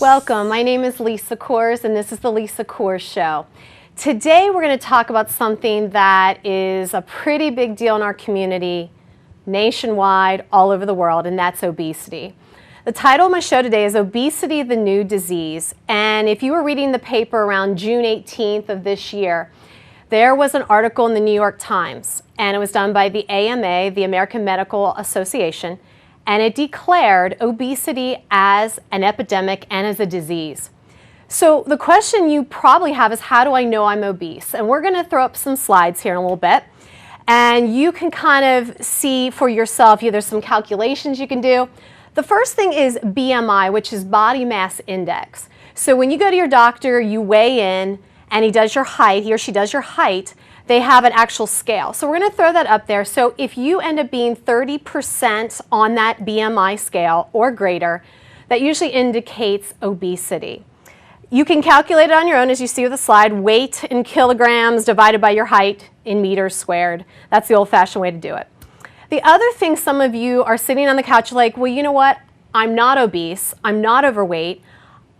Welcome. My name is Lisa Coors, and this is the Lisa Coors Show. Today we're going to talk about something that is a pretty big deal in our community, nationwide, all over the world, and that's obesity. The title of my show today is Obesity, the New Disease. And if you were reading the paper around June 18th of this year, there was an article in the New York Times, and it was done by the AMA, the American Medical Association, and it declared obesity as an epidemic and as a disease. So the question you probably have is, how do I know I'm obese? And we're going to throw up some slides here in a little bit, and you can kind of see for yourself. There's some calculations you can do. The first thing is BMI, which is body mass index. So when you go to your doctor, you weigh in, and he does your height, he or she does your height, they have an actual scale. So we're going to throw that up there. So if you end up being 30% on that BMI scale or greater, that usually indicates obesity. You can calculate it on your own, as you see with the slide, weight in kilograms divided by your height in meters squared. That's the old-fashioned way to do it. The other thing, some of you are sitting on the couch like, well, you know what? I'm not obese. I'm not overweight.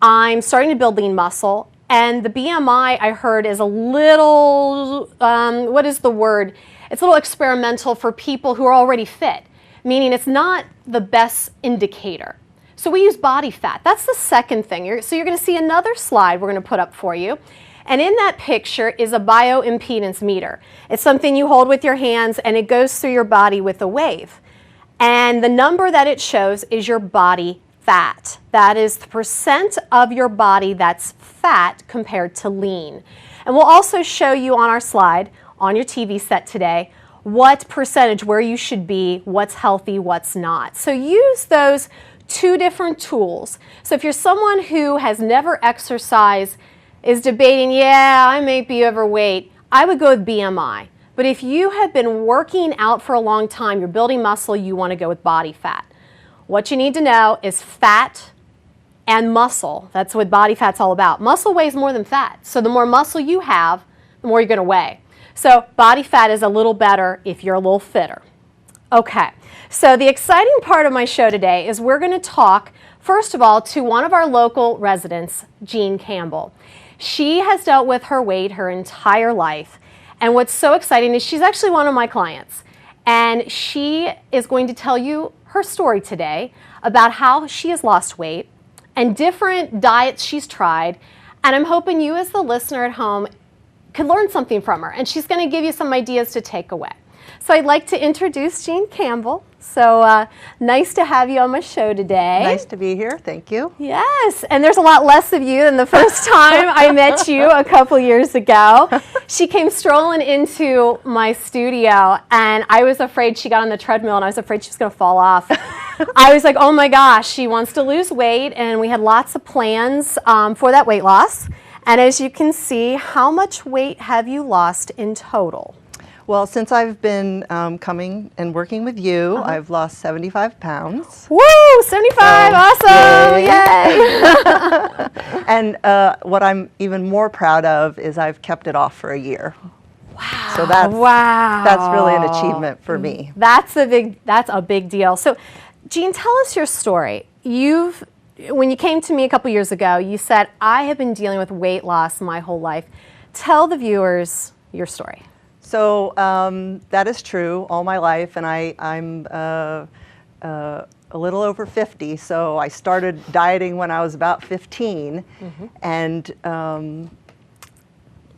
I'm starting to build lean muscle. And the BMI, I heard, is a little, what is the word? It's a little experimental for people who are already fit, meaning it's not the best indicator. So we use body fat. That's the second thing. So you're going to see another slide we're going to put up for you. And in that picture is a bioimpedance meter. It's something you hold with your hands, and it goes through your body with a wave. And the number that it shows is your body fat. That is the percent of your body that's fat compared to lean. And we'll also show you on our slide, on your TV set today, what percentage, where you should be, what's healthy, what's not. So use those two different tools. So if you're someone who has never exercised, is debating, yeah, I may be overweight, I would go with BMI. But if you have been working out for a long time, you're building muscle, you want to go with body fat. What you need to know is fat and muscle. That's what body fat's all about. Muscle weighs more than fat. So the more muscle you have, the more you're going to weigh. So body fat is a little better if you're a little fitter. Okay, so the exciting part of my show today is we're going to talk, first of all, to one of our local residents, Jean Campbell. She has dealt with her weight her entire life. And what's so exciting is she's actually one of my clients. And she is going to tell you her story today about how she has lost weight and different diets she's tried. And I'm hoping you as the listener at home can learn something from her. And she's going to give you some ideas to take away. So I'd like to introduce Jean Campbell. So nice to have you on my show today. Nice to be here. Thank you. Yes, and there's a lot less of you than the first time I met you a couple years ago. She came strolling into my studio, and I was afraid she got on the treadmill, and I was afraid she was going to fall off. I was like, oh my gosh, she wants to lose weight, and we had lots of plans for that weight loss. And as you can see, how much weight have you lost in total? Well, since I've been coming and working with you, I've lost 75 pounds. Woo! 75! Awesome! Yay! And what I'm even more proud of is I've kept it off for a year. Wow! So that's really an achievement for me. That's a big deal. So, Jean, tell us your story. When you came to me a couple years ago, you said, I have been dealing with weight loss my whole life. Tell the viewers your story. So that is true all my life, and I'm a little over 50, so I started dieting when I was about 15, and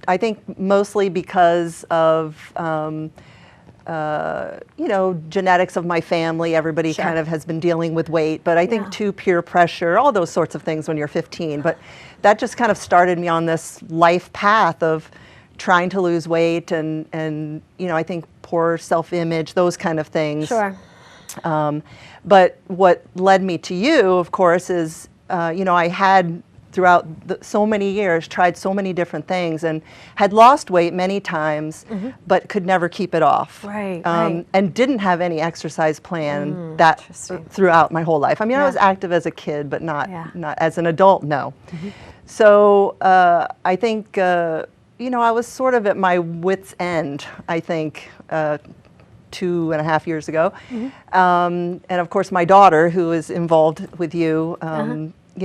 I think mostly because of genetics of my family. Everybody kind of has been dealing with weight, but I think too, peer pressure, all those sorts of things when you're 15. But that just kind of started me on this life path of trying to lose weight and I think poor self-image, those kind of things. Sure. But what led me to you, of course, is, I had throughout so many years tried so many different things and had lost weight many times, but could never keep it off. Right, and didn't have any exercise plan throughout my whole life. I mean, I was active as a kid, but not as an adult, no. So I think I was sort of at my wit's end, I think, 2.5 years ago. And of course, my daughter, who is involved with you,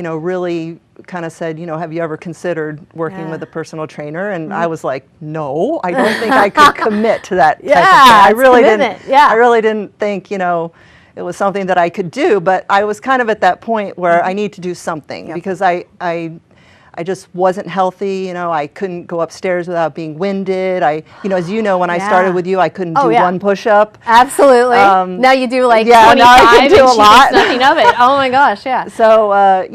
really kind of said, have you ever considered working with a personal trainer? And Mm-hmm. I was like, no, I don't think I could commit to that type of thing. Yeah, I really commitment. didn't. Yeah. I really didn't think, it was something that I could do. But I was kind of at that point where I need to do something because I just wasn't healthy. I couldn't go upstairs without being winded. As you know, when I started with you, I couldn't do one push-up. Absolutely. Now you do like 25 now I can do and a she lot. thinks nothing of it. Oh my gosh, yeah. So,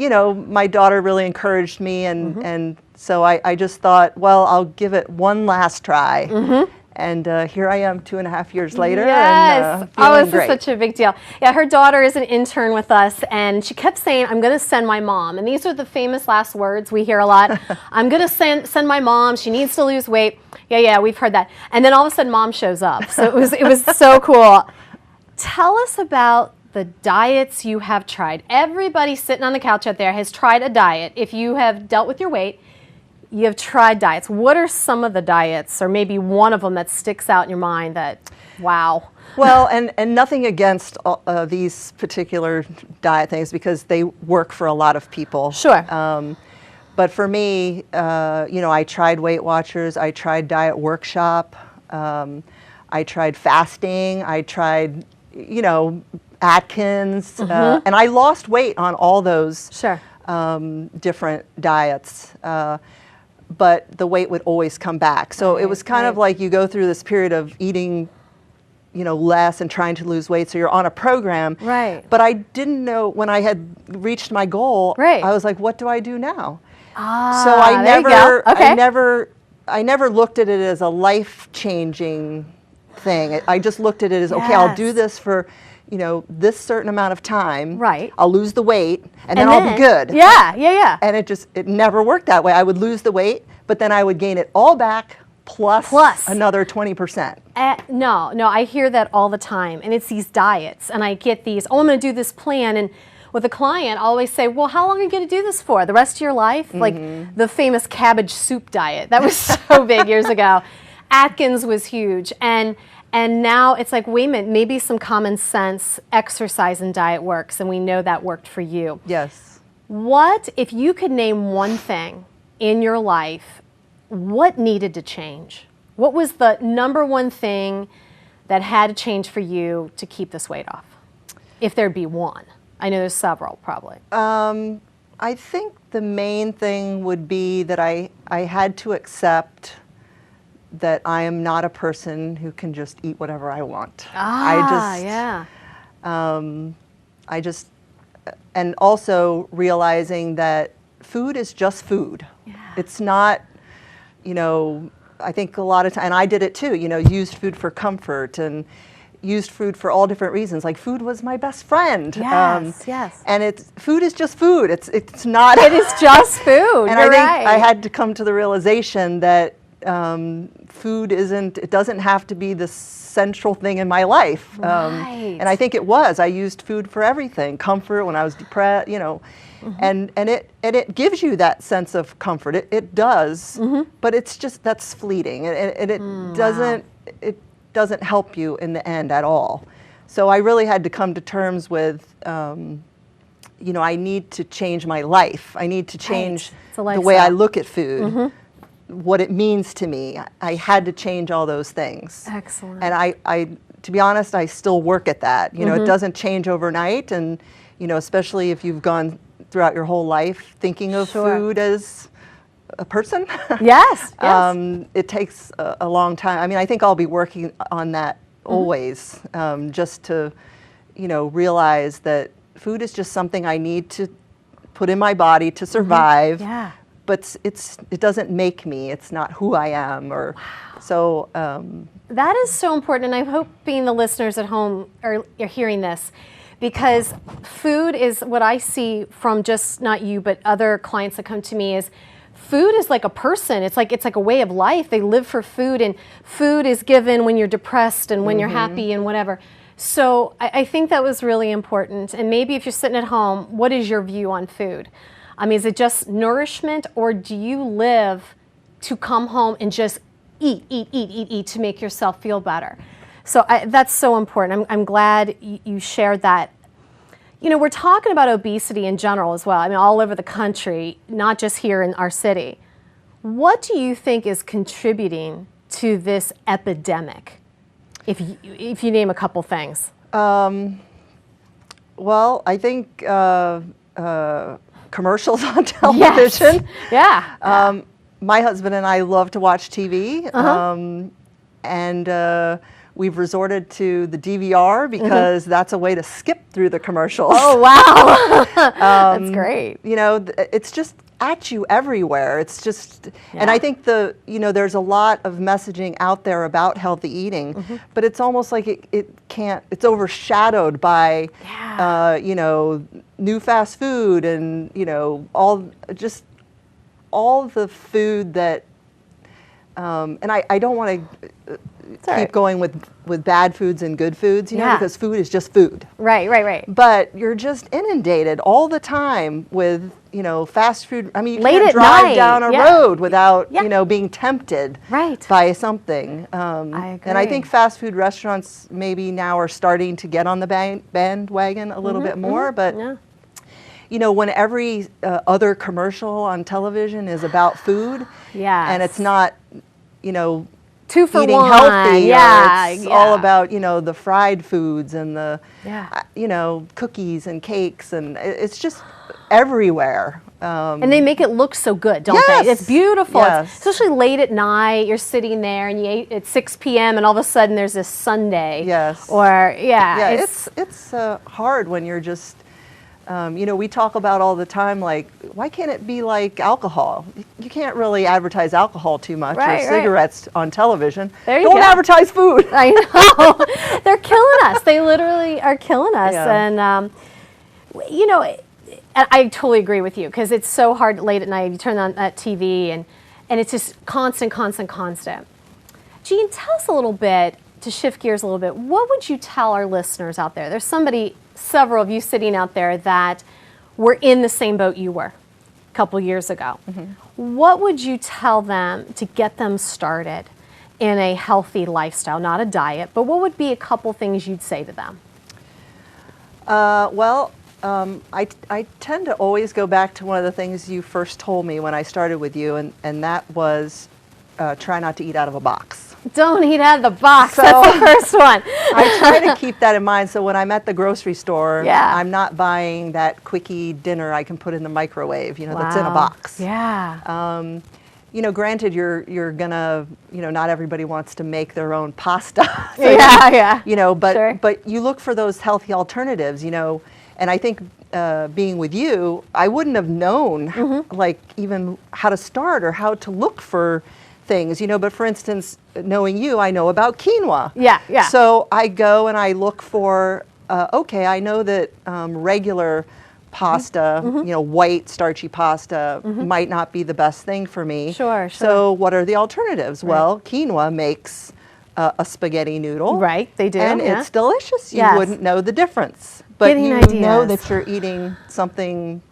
my daughter really encouraged me, and so I just thought, well, I'll give it one last try. And here I am 2.5 years later. Yes. And, Oh, this great. is such a big deal. Yeah, her daughter is an intern with us, and she kept saying, I'm going to send my mom. And these are the famous last words we hear a lot. I'm going to send my mom. She needs to lose weight. Yeah, we've heard that. And then all of a sudden, mom shows up. So it was so cool. Tell us about the diets you have tried. Everybody sitting on the couch out there has tried a diet. If you have dealt with your weight, you have tried diets. What are some of the diets, or maybe one of them that sticks out in your mind that, wow? Well, and nothing against these particular diet things because they work for a lot of people. Sure. But for me, I tried Weight Watchers. I tried Diet Workshop. I tried fasting. I tried, Atkins. And I lost weight on all those different diets. But the weight would always come back. So it was kind of like you go through this period of eating, less and trying to lose weight. So you're on a program. Right. But I didn't know when I had reached my goal. Right. I was like, what do I do now? Ah, So I there you go. Okay. I never looked at it as a life-changing thing. I just looked at it as, okay, I'll do this for, this certain amount of time. Right. I'll lose the weight, and then I'll be good. Yeah. And it never worked that way. I would lose the weight, but then I would gain it all back plus another 20%. No, I hear that all the time. And it's these diets. And I get these, I'm going to do this plan. And with a client, I always say, well, how long are you going to do this for? The rest of your life? Like the famous cabbage soup diet. That was so big years ago. Atkins was huge. And now it's like, wait a minute, maybe some common sense exercise and diet works, and we know that worked for you. Yes. What, if you could name one thing in your life, what needed to change? What was the number one thing that had to change for you to keep this weight off? If there'd be one. I know there's several, probably. I think the main thing would be that I had to accept that I am not a person who can just eat whatever I want. And also realizing that food is just food. Yeah. It's not, I think a lot of times, and I did it too, used food for comfort and used food for all different reasons. Like food was my best friend. Yes. And food is just food. It's not. It is just food. And You're I think right. I had to come to the realization that food it doesn't have to be the central thing in my life. Right. And I think it was. I used food for everything. Comfort when I was depressed, and it gives you that sense of comfort. It does, but it's just, that's fleeting. And it doesn't help you in the end at all. So I really had to come to terms with, I need to change my life. I need to change the way I look at food. What it means to me. I had to change all those things. Excellent. And I to be honest, I still work at that. It doesn't change overnight, and especially if you've gone throughout your whole life thinking of food as a person. Yes. It takes a long time. I mean, I think I'll be working on that always, just to, realize that food is just something I need to put in my body to survive. Yeah. But it doesn't make me. It's not who I am. So. That is so important, and I'm hoping the listeners at home are hearing this, because food is what I see from just not you, but other clients that come to me is food is like a person. It's like a way of life. They live for food, and food is given when you're depressed and when you're happy and whatever. So I think that was really important. And maybe if you're sitting at home, what is your view on food? I mean, is it just nourishment, or do you live to come home and just eat to make yourself feel better? So that's so important. I'm glad you shared that. You know, we're talking about obesity in general as well. I mean, all over the country, not just here in our city. What do you think is contributing to this epidemic? If you name a couple things. Well, I think commercials on television. Yes. Yeah. My husband and I love to watch TV, and we've resorted to the DVR because that's a way to skip through the commercials. Oh, wow. That's great. You know, it's just at you everywhere. It's just, and I think there's a lot of messaging out there about healthy eating, but it's almost like it's overshadowed by, new fast food and, all the food that, and I don't want to keep going with bad foods and good foods, because food is just food. Right. But you're just inundated all the time with, fast food. I mean, you Late can't at drive night. down a road without, being tempted by something. I agree. And I think fast food restaurants maybe now are starting to get on the bandwagon a little bit more, but when every other commercial on television is about food, and it's not, 2 for eating 1. healthy, or it's all about, the fried foods and the, cookies and cakes, and it's just everywhere. And they make it look so good, don't they? It's beautiful. It's, especially late at night, you're sitting there and you ate at 6 p.m. and all of a sudden there's this sundae. Or, it's hard when you're just, we talk about all the time, like, why can't it be like alcohol? You can't really advertise alcohol too much, or cigarettes on television. Don't advertise food. I know. They're killing us. They literally are killing us. And, I totally agree with you, because it's so hard late at night. You turn on that TV and it's just constant. Jean, tell us a little bit, to shift gears a little bit, what would you tell our listeners out there? There's several of you sitting out there that were in the same boat you were a couple years ago. What would you tell them to get them started in a healthy lifestyle, not a diet, but what would be a couple things you'd say to them? I tend to always go back to one of the things you first told me when I started with you, and that was try not to eat out of a box. Don't eat out of the box. That's the first one. I try to keep that in mind. So when I'm at the grocery store, I'm not buying that quickie dinner I can put in the microwave, that's in a box. Granted, you're gonna, not everybody wants to make their own pasta. So but you look for those healthy alternatives, and I think being with you, I wouldn't have known like even how to start or how to look for things, but for instance, knowing you, I know about quinoa. So I go and I look for, I know that regular pasta, white starchy pasta might not be the best thing for me. So what are the alternatives? Well, quinoa makes a spaghetti noodle. They do. And it's delicious. You wouldn't know the difference. But you know that you're eating something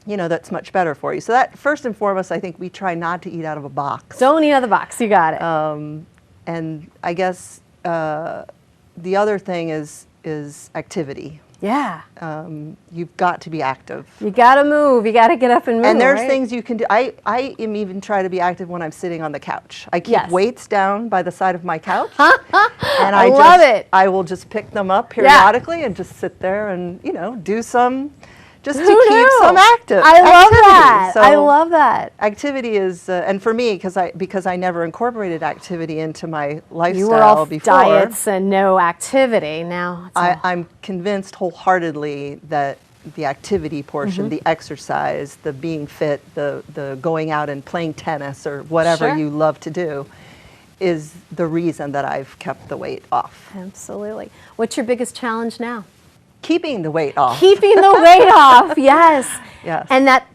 that's much better for you. So that, first and foremost, I think we try not to eat out of a box. Don't eat out of the box. You got it. And I guess the other thing is activity. You've got to be active. You got to move. You got to get up and move. And there's things you can do. I am even try to be active when I'm sitting on the couch. I keep weights down by the side of my couch. And I love it. I will just pick them up periodically and just sit there and, do some, just to keep some active. I love that. So I love that. Activity is, and for me, because I never incorporated activity into my lifestyle you were all before. Diets and no activity. Now I'm convinced wholeheartedly that the activity portion, the exercise, the being fit, the going out and playing tennis or whatever you love to do, is the reason that I've kept the weight off. Absolutely. What's your biggest challenge now? Keeping the weight off. Keeping the weight off, yes. Yes. And that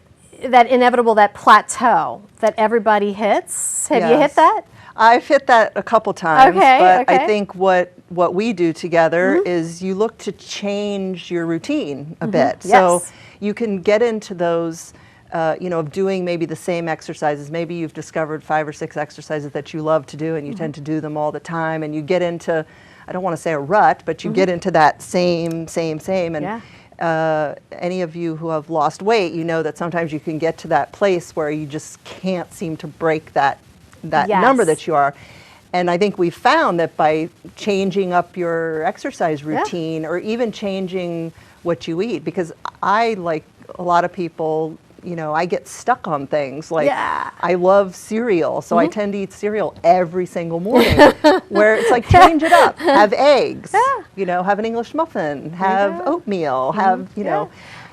inevitable, that plateau that everybody hits. Have you hit that? I've hit that a couple times, but I think what we do together is you look to change your routine a bit. So you can get into those, of doing maybe the same exercises. Maybe you've discovered 5 or 6 exercises that you love to do and you tend to do them all the time, and you get into, I don't want to say a rut, but you get into that same, and any of you who have lost weight, you know that sometimes you can get to that place where you just can't seem to break that number that you are. And I think we found that by changing up your exercise routine or even changing what you eat, because I, like a lot of people, you know, I get stuck on things. Like, I love cereal, so I tend to eat cereal every single morning, where it's like, change it up. Have eggs, you know, have an English muffin, have oatmeal, have, you know.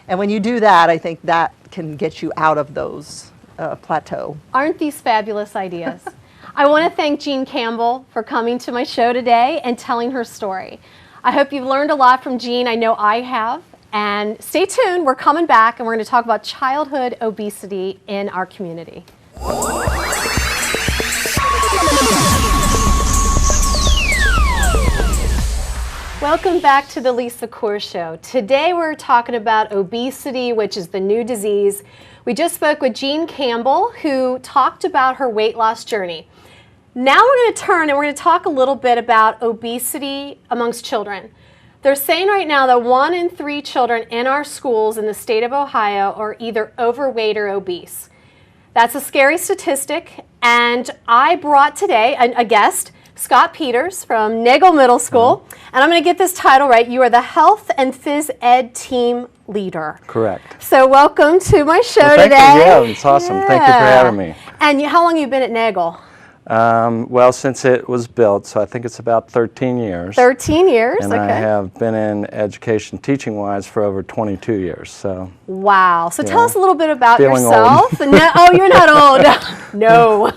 And when you do that, I think that can get you out of those plateau. Aren't these fabulous ideas? I want to thank Jean Campbell for coming to my show today and telling her story. I hope you've learned a lot from Jean. I know I have. And stay tuned. We're coming back, and we're going to talk about childhood obesity in our community. Welcome back to the Lisa Coors Show. Today we're talking about obesity, which is the new disease. We just spoke with Jean Campbell, who talked about her weight loss journey. Now we're going to turn and we're going to talk a little bit about obesity amongst children. They're saying right now that 1 in 3 children in our schools in the state of Ohio are either overweight or obese. That's a scary statistic, and I brought today a guest, Scott Peters from Nagel Middle School, and I'm going to get this title right. You are the Health and Phys Ed Team Leader. Correct. So welcome to my show today. Yeah, it's awesome. Thank you for having me. And how long have you been at Nagel? Well, since it was built, so I think it's about 13 years. 13 years, and I have been in education teaching-wise for over 22 years. So. Wow. So tell us a little bit about Feeling yourself. Old. No, oh, you're not old. No.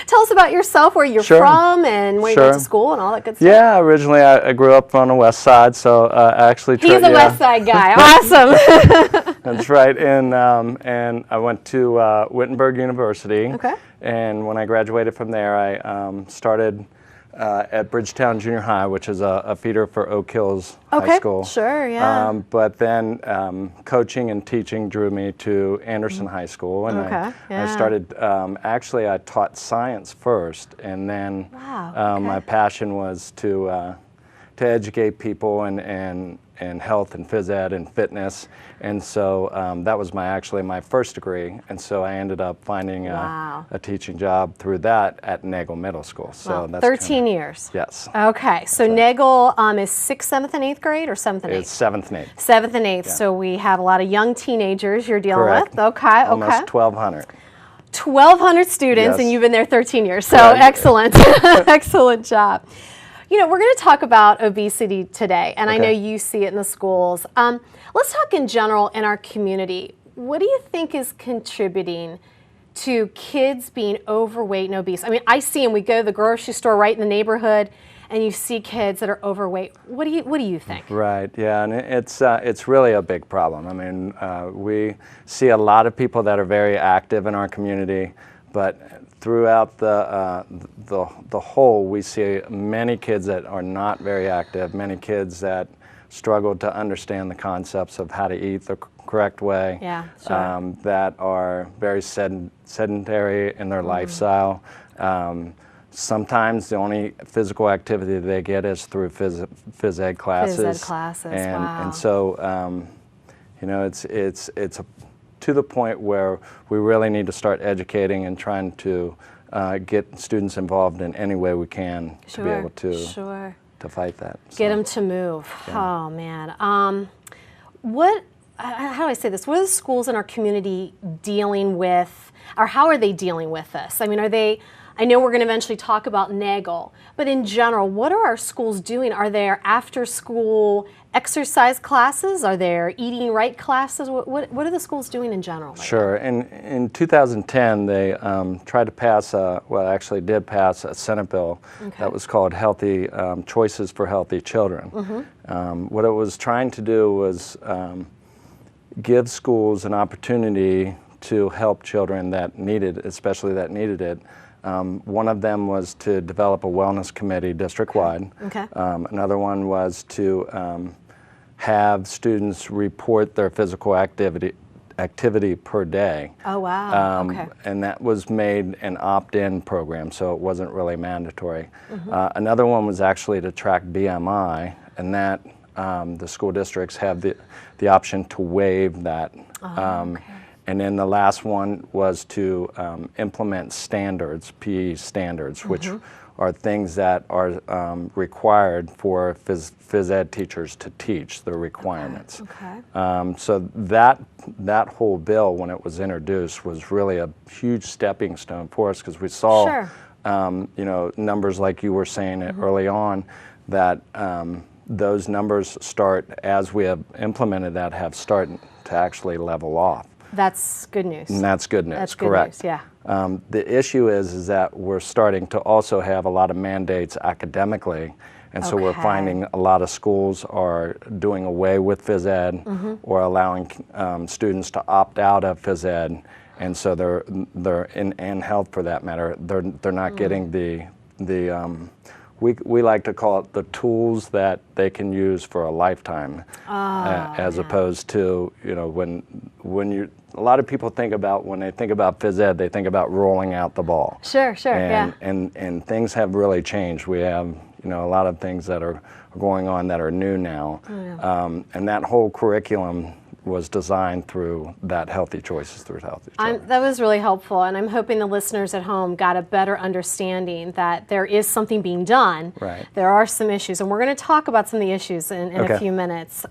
Tell us about yourself, where you're from, and where you went to school, and all that good stuff. Yeah, originally I grew up on the west side, so I actually. He's a west side guy. Awesome. That's right, and I went to Wittenberg University. Okay. And when I graduated from there, I started at Bridgetown Junior High, which is a feeder for Oak Hills High School. Sure, yeah. But then coaching and teaching drew me to Anderson High School, and I started. Actually, I taught science first, and then my passion was to educate people and health and phys ed and fitness, and so that was my first degree, and so I ended up finding a teaching job through that at Nagel Middle School. So that's 13 years. Yes. Okay, so Nagel is 6th, 7th, and 8th grade, or 7th and 8th? It's 7th and 8th. 7th and 8th. Yeah. So we have a lot of young teenagers you're dealing with. Okay. Almost 1,200. 1,200 students, and you've been there 13 years. So excellent, excellent job. You know, we're going to talk about obesity today, and I know you see it in the schools. Let's talk in general in our community. What do you think is contributing to kids being overweight and obese? I mean, I see them. We go to the grocery store right in the neighborhood, and you see kids that are overweight. What do you think? Right. Yeah, and it's really a big problem. I mean, we see a lot of people that are very active in our community, but throughout the whole, we see many kids that are not very active, many kids that struggle to understand the concepts of how to eat the correct way, that are very sedentary in their lifestyle. Sometimes the only physical activity they get is through phys ed classes. Phys ed classes, and so, you know, it's to the point where we really need to start educating and trying to get students involved in any way we can to be able to fight that. Get them to move. Yeah. Oh man. How do I say this? What are the schools in our community dealing with, or how are they dealing with this? I mean, I know we're going to eventually talk about Nagel, but in general, what are our schools doing? Are there after-school exercise classes? Are there eating right classes? What are the schools doing in general? Sure. In 2010, they tried to pass, actually did pass a Senate bill that was called Healthy Choices for Healthy Children. What it was trying to do was give schools an opportunity to help children that needed, especially that needed it. One of them was to develop a wellness committee district-wide. Another one was to have students report their physical activity per day. Oh, wow. And that was made an opt-in program, so it wasn't really mandatory. Another one was actually to track BMI, and that the school districts have the option to waive that. Okay. And then the last one was to implement standards, PE standards, which are things that are required for phys ed teachers to teach, the requirements. Okay. So that whole bill, when it was introduced, was really a huge stepping stone for us, because we saw you know, numbers like you were saying early on, that those numbers start, as we have implemented that, have started to actually level off. That's good news. And that's good news, That's good correct. news, yeah. The issue is that we're starting to also have a lot of mandates academically, and so we're finding a lot of schools are doing away with phys ed or allowing students to opt out of phys ed, and so they're in health for that matter, they're not getting the we like to call it the tools that they can use for a lifetime, as opposed to, you know, when you, a lot of people think about, when they think about phys ed, they think about rolling out the ball. Sure, And things have really changed. We have, you know, a lot of things that are going on that are new now, and that whole curriculum was designed through that Healthy Choices Through Healthy Children. That was really helpful, and I'm hoping the listeners at home got a better understanding that there is something being done. Right. There are some issues, and we're going to talk about some of the issues in a few minutes.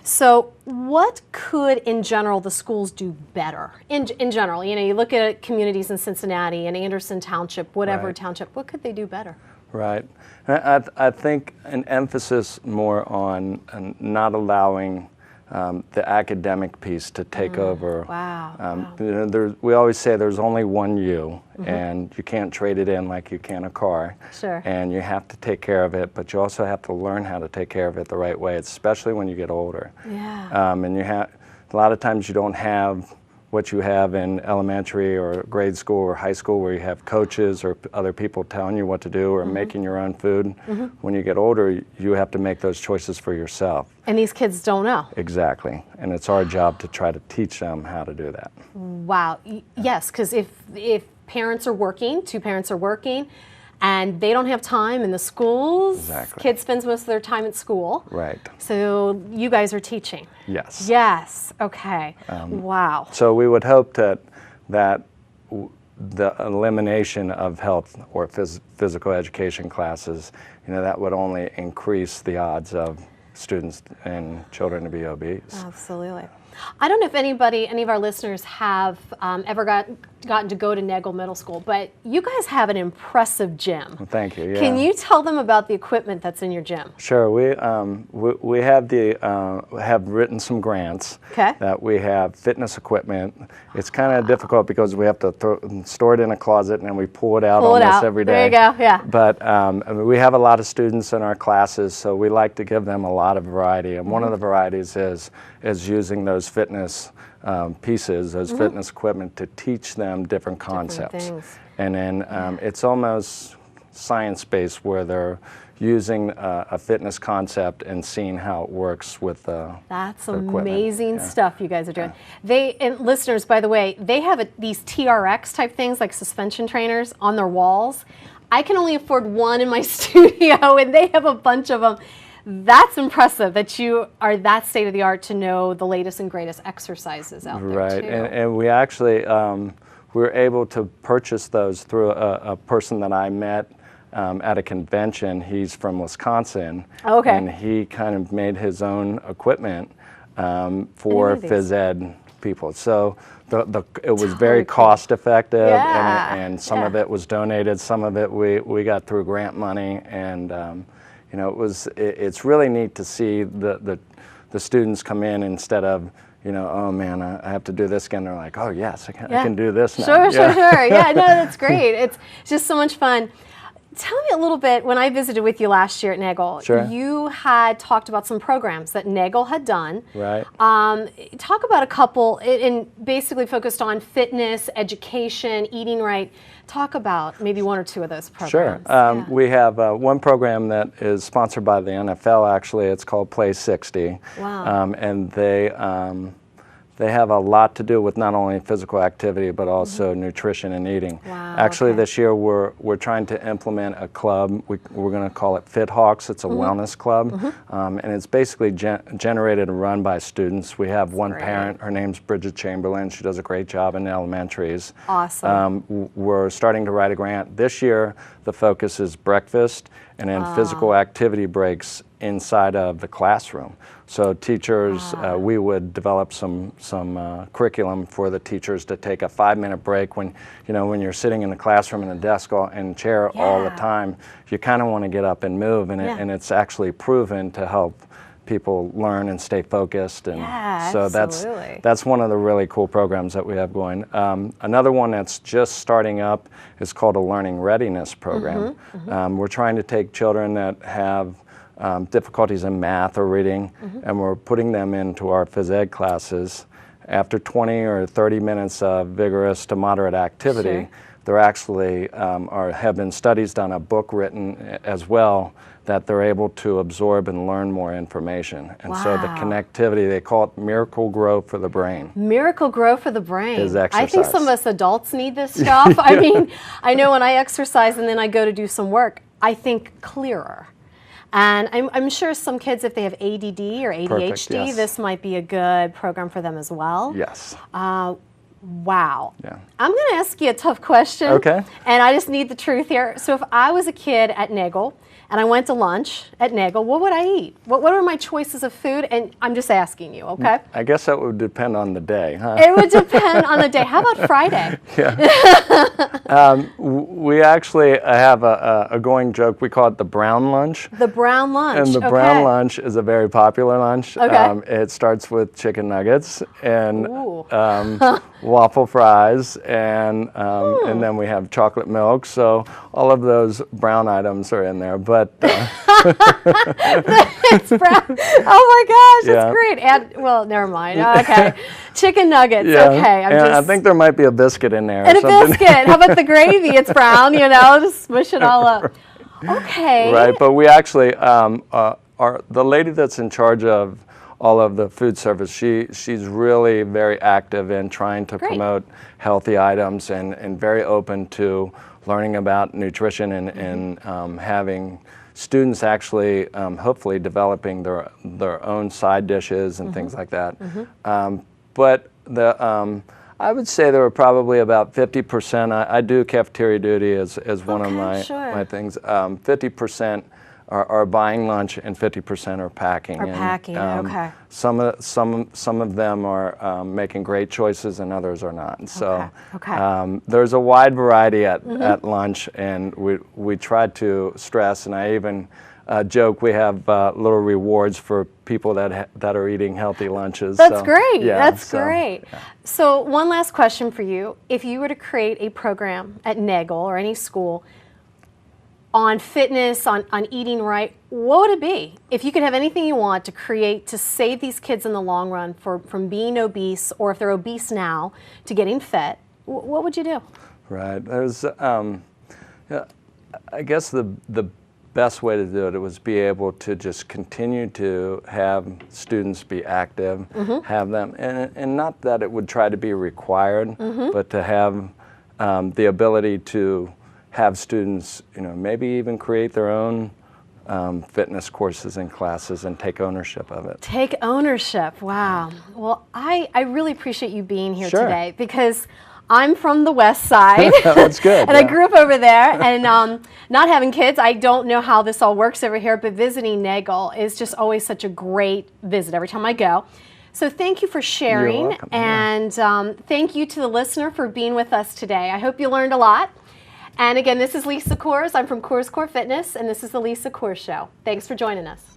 So what could, in general, the schools do better? In general, you know, you look at communities in Cincinnati and Anderson Township, whatever township, what could they do better? Right. I think an emphasis more on not allowing the academic piece to take over. Wow. You know, we always say there's only one you, and you can't trade it in like you can a car. Sure. And you have to take care of it, but you also have to learn how to take care of it the right way, especially when you get older. Yeah. And you have, a lot of times you don't have what you have in elementary or grade school or high school, where you have coaches or other people telling you what to do, or making your own food. When you get older, you have to make those choices for yourself. And these kids don't know. Exactly. And it's our job to try to teach them how to do that. Wow. Yes, because if parents are working, two parents are working, and they don't have time in the schools, kids spend most of their time at school. Right. So you guys are teaching. Yes. Yes. Okay. Wow. So we would hope that the elimination of health or physical education classes, you know, that would only increase the odds of students and children to be obese. Absolutely. I don't know if any of our listeners have ever gotten to go to Negel Middle School, but you guys have an impressive gym. Thank you. Yeah. Can you tell them about the equipment that's in your gym? Sure. We have written some grants that we have fitness equipment. It's kind of difficult because we have to store it in a closet and then we pull it out almost every day. There you go. Yeah. But I mean, we have a lot of students in our classes, so we like to give them a lot of variety. And one of the varieties is using those fitness pieces, those fitness equipment, to teach them different concepts. And then it's almost science-based, where they're using a fitness concept and seeing how it works with the That's the amazing stuff you guys are doing. And listeners, by the way, they have these TRX type things, like suspension trainers, on their walls. I can only afford one in my studio, and they have a bunch of them. That's impressive that you are that state of the art to know the latest and greatest exercises out there. Right, too. and we actually we were able to purchase those through a person that I met at a convention. He's from Wisconsin, and he kind of made his own equipment for phys ed people. So it was very cost effective, and some of it was donated, some of it we got through grant money, and you know, it's really neat to see the students come in, instead of, you know, oh man, I have to do this again. They're like, oh yes, I can do this now. Sure. Yeah, no, that's great. It's just so much fun. Tell me a little bit, when I visited with you last year at Negel, you had talked about some programs that Negel had done. Right. Talk about a couple, and basically focused on fitness, education, eating right. Talk about maybe one or two of those programs. Sure. We have one program that is sponsored by the NFL, actually. It's called Play 60. Wow. And they have a lot to do with not only physical activity but also nutrition and eating. Wow, Actually, okay. this year we're trying to implement a club. We're going to call it Fit Hawks. It's a wellness club, and it's basically generated and run by students. We have one parent. Her name's Bridget Chamberlain. She does a great job in the elementaries. Awesome. We're starting to write a grant. This year, the focus is breakfast and then physical activity breaks inside of the classroom. So teachers, we would develop some curriculum for the teachers to take a 5-minute break when you're sitting in the classroom in a desk and chair all the time. You kind of want to get up and move, and it's actually proven to help people learn and stay focused. And so that's one of the really cool programs that we have going. Another one that's just starting up is called a Learning Readiness Program. We're trying to take children that have difficulties in math or reading, and we're putting them into our phys ed classes. After 20 or 30 minutes of vigorous to moderate activity, there actually have been studies done, a book written as well, that they're able to absorb and learn more information. And so the connectivity, they call it miracle grow for the brain. Miracle grow for the brain. Is exercise. I think some of us adults need this stuff. I mean, I know when I exercise and then I go to do some work, I think clearer. And I'm sure some kids, if they have ADD or ADHD, this might be a good program for them as well. Yes. Wow. Yeah. I'm going to ask you a tough question. Okay. And I just need the truth here. So if I was a kid at Nagel and I went to lunch at Nagel, what would I eat? What are my choices of food? And I'm just asking you, okay? I guess that would depend on the day, huh? It would depend on the day. How about Friday? We actually have a going joke. We call it the brown lunch. The brown lunch. And the brown lunch is a very popular lunch. Okay. It starts with chicken nuggets and waffle fries, and then we have chocolate milk. So all of those brown items are in there. But it's brown. Oh my gosh, that's great. And well, never mind. Okay, chicken nuggets. Okay, I think there might be a biscuit in there. And a biscuit. How about the gravy? It's brown. Just smush it all up. Okay. Right, but we actually the lady that's in charge of all of the food service, she's really very active in trying to promote healthy items and very open to learning about nutrition and having students actually hopefully developing their own side dishes and things like that. But I would say there were probably about 50%. I do cafeteria duty as one of my things. 50% are buying lunch and 50% are packing. Some of them are making great choices and others are not. And so there's a wide variety at lunch, and we try to stress, and I even joke we have little rewards for people that are eating healthy lunches. That's great. That's great. So one last question for you. If you were to create a program at Nagel or any school on fitness, on eating right, what would it be? If you could have anything you want to create to save these kids in the long run from being obese, or if they're obese now, to getting fit, what would you do? Right. There's, I guess the best way to do it was be able to just continue to have students be active, have them, and not that it would try to be required, but to have the ability to have students, maybe even create their own fitness courses and classes and take ownership of it. Take ownership, wow. Well, I really appreciate you being here today, because I'm from the West Side. That's good. And I grew up over there, and not having kids, I don't know how this all works over here, but visiting Nagel is just always such a great visit every time I go. So thank you for sharing. You're welcome. And thank you to the listener for being with us today. I hope you learned a lot. And again, this is Lisa Coors. I'm from Coors Core Fitness, and this is the Lisa Coors Show. Thanks for joining us.